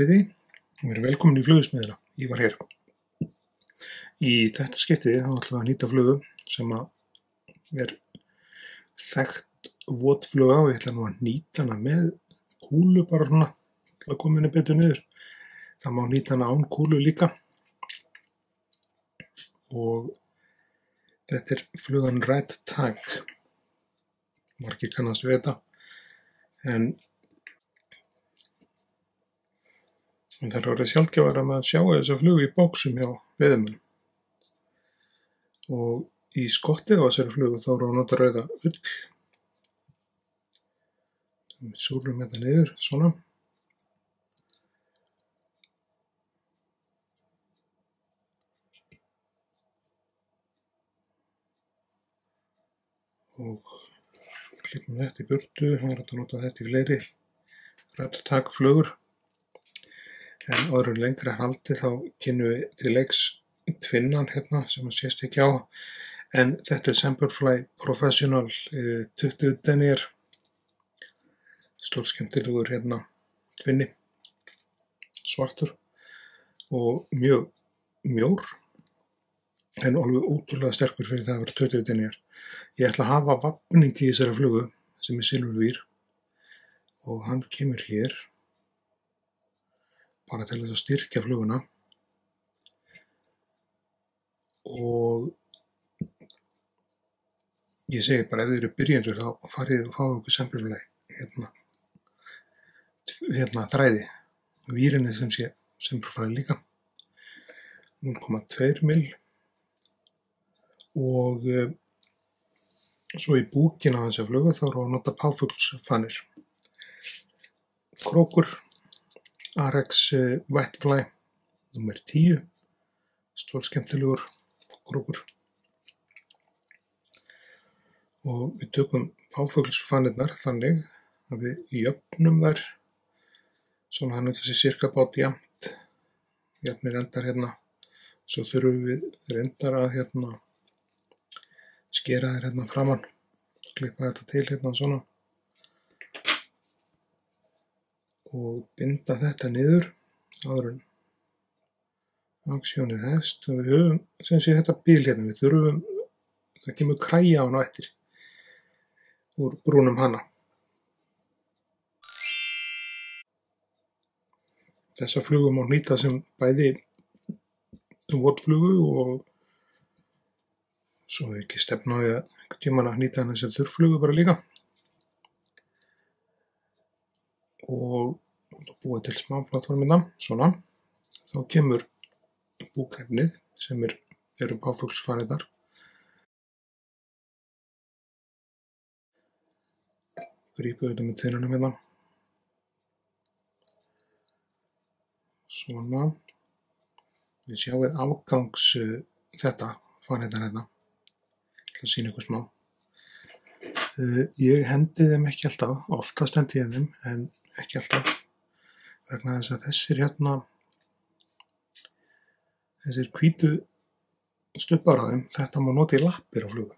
Komið og verið velkomin í Flugsmiðjuna. Ívar hér. Í þetta skiptið þá ætlum við að nýta flugu sem er þekkt votfluga og ég ætla nú að nýta hana með kúlu bara svona til að koma henni betur niður. Það má nýta hana án kúlu líka. Og þetta er flugan Red Tag. Margir kannast við þetta. En það er orðið sjaldgæfara með að sjá þessa flugu í bóksum hjá veiðimönnum. Og í skottið á þessari flugu þá eru að nota rauða ull. Við súrum þetta niður, svona. Og klippum þetta í burtu, það er hægt að nota þetta í fleiri Red Tag flugur. En áður en lengra er haldið þá kynnum við til leiks tvinnan hérna sem að sést ekki á. En þetta er Semperfli Professional 20 denier. Stórskemmtilegur hérna tvinni. Svartur. Og mjög mjór. En alveg ótrúlega sterkur fyrir það að vera 20 denier. Ég ætla að hafa vafningi í þessari flugu sem er silfurvír. Og hann kemur hér. Bara til þess að styrkja fluguna og ég segi bara ef þið eru byrjendur þá farið og fáið okkur Semperfli hérna þræði vírinni sem sé Semperfli líka 0,2 mil og svo í búkina á þessa flugu þá eru að nota páfuglsfanir krókur Arex Wetfly nr. 10 stórskemmtilegur krókur og við tökum páfuglsfanirnar þannig að við jöfnum þær svona hann þessi cirka bát jafnir endar hérna svo þurfum við reyndar að hérna skera þær hérna framan klippa þetta til hérna svona og binda þetta niður áður en aksjónið hefst og við höfum sem sé þetta bíl hérna við þurfum það kemur kræja á hann á eftir úr brúnum hana þessa flugu má nýta sem bæði votflugu og svo ekki stefna á því að einhvern tímann að nýta hana sem þurrflugu bara líka og búa til smá plattformina, svona. Þá kemur búkefnið sem eru páfuglsfanirnar. Grípum þetta með tvinnunum hérna. Svona. Við sjáum afgangs þetta fanirnar hérna. Ég ætla að sýna ykkur smá. Ég hendi þeim ekki alltaf, oftast hendi ég þeim, en ekki alltaf. Vegna þess að þessir hérna, þessir hvítu stubbar á þeim, þetta má nota í lappir á flugu.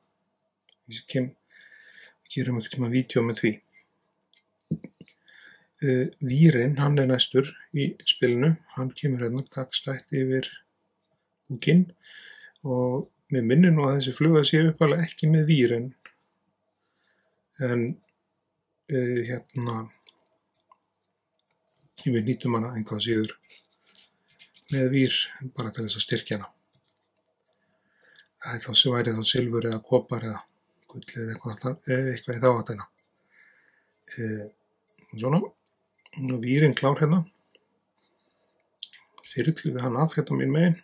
Við gerum einhvern tíma vídeó með því. Vírinn, hann er næstur í spilinu, hann kemur hérna gagnstætt yfir búkinn og mér minnir nú að þessi fluga sé uppalega ekki með vírinn. En hérna við nýtum hana einhvað síður með vír bara til þess að styrkja hana. Það væri þá silfur eða kopar eða gull eða eitthvað í þá áttina. Svona, og vírinn klár hérna. Þyrlum við hann af hérna mín megin.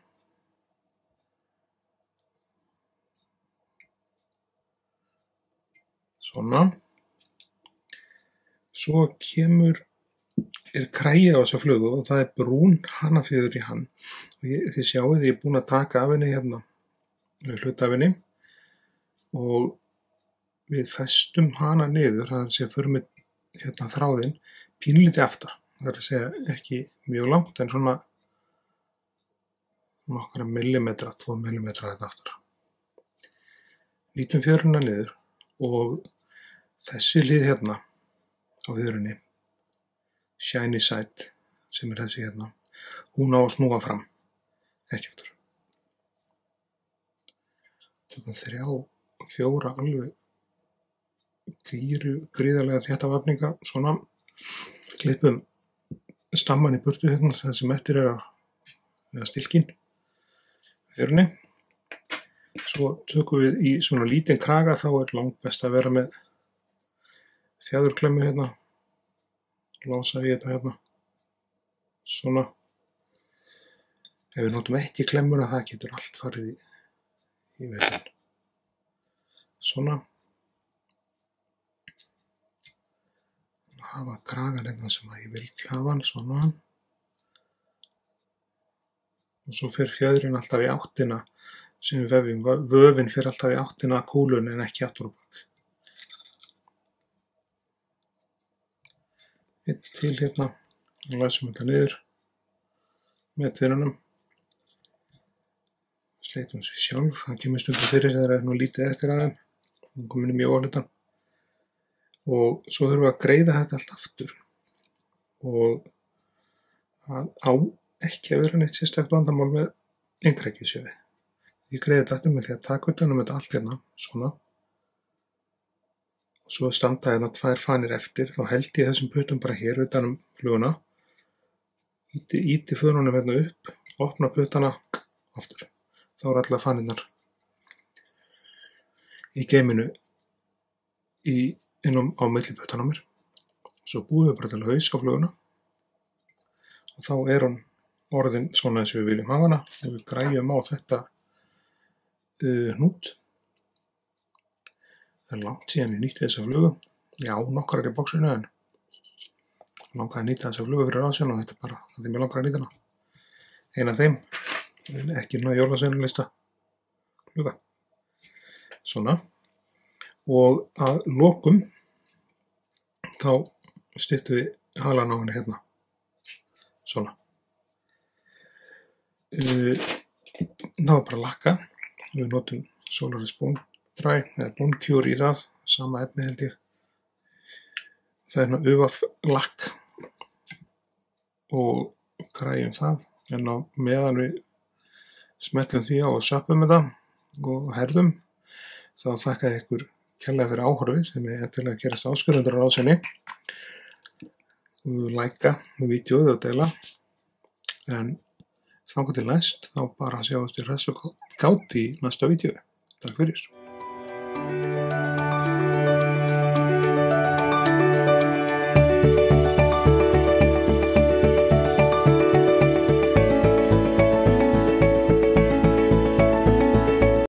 Svona. Svo er kræja á þessa flugu og það er brún hanafjöður í hann. Þið sjáið ég er búinn að taka af henni hérna, hluta af henni og við festum hana niður, það er að segja förum við hérna þráðinn pínlítið aftar. Það er að segja ekki mjög langt en svona nokkra millimetra, 2 millimetra þetta aftar. Nýtum fjöruna niður og þessi hlið hérna á fjöðrunni, shiny side, sem þessi hérna, hún á að snúa fram, ekki aftur. Tökum 3-4 alveg gríðarlega þétta vafninga, svona, klippum stamman í burtu hérna, það sem eftir stilkin, fjörunni. Svo tökum við í svona lítinn kraga, þá langt best að vera með fjaðurklemmu hérna, lása í þetta hérna, svona. Ef við notum ekki klemmuna, það getur allt farið í veginn. Svona. Hafa kragan hérna sem að ég vil hafa hann, svona. Og svo fer fjöðrin alltaf í áttina sem við vefjum. Vöfin fer alltaf í áttina að kúlunni en ekki aftur á bak. Einn til hérna, og læsum þetta niður með tvinnunum. Sleitum sér sjálf, það kemur stundum fyrir þegar það nú lítið eftir aðeim. Það komin mjög óhlutan. Og svo þurfum við að greiða þetta allt aftur. Og það á ekki að vera neitt sérstakt vandamál með innrækjusjöfi. Ég greiði þetta aftur með því að taka utan þetta allt hérna, svona. Og svo standa hérna 2 fanir eftir, þá held ég þessum puttum bara hér utan fluguna. Íti förunum hérna upp, opna puttana aftur. Þá allar fanirnar í geiminu innum á milli puttana mér. Svo búum við bara til haus á fluguna. Og þá hún orðin svona eins og við viljum hafa hana. Ef við græjum á þetta hnút. Það langt síðan ég nýtti þessa flugu. Já, nokkrar í boxinu en langaði að nýta þessa flugu fyrir ásjón og þetta bara, það mér langar að nýta hana. Ein af þeim, ekki jólasveinalista fluga. Svona. Og að lokum þá styttum við halan á henni hérna. Svona. Þá bara lakka. Við notum Solaris Bone Dry eða Bone Cure í það, sama efni held ég. Það hérna UVAF lakk og græjum það, en á meðan við smellum því á og söppum þetta og herðum, þá þakka ég ykkur kærlega fyrir áhorfið sem ég endilega gerast áskrifendur á rásinni. Læka vídeóið og deila, en þangað til næst, þá bara sjáumst við hress og kátt í næsta vídeói. Takk fyrir.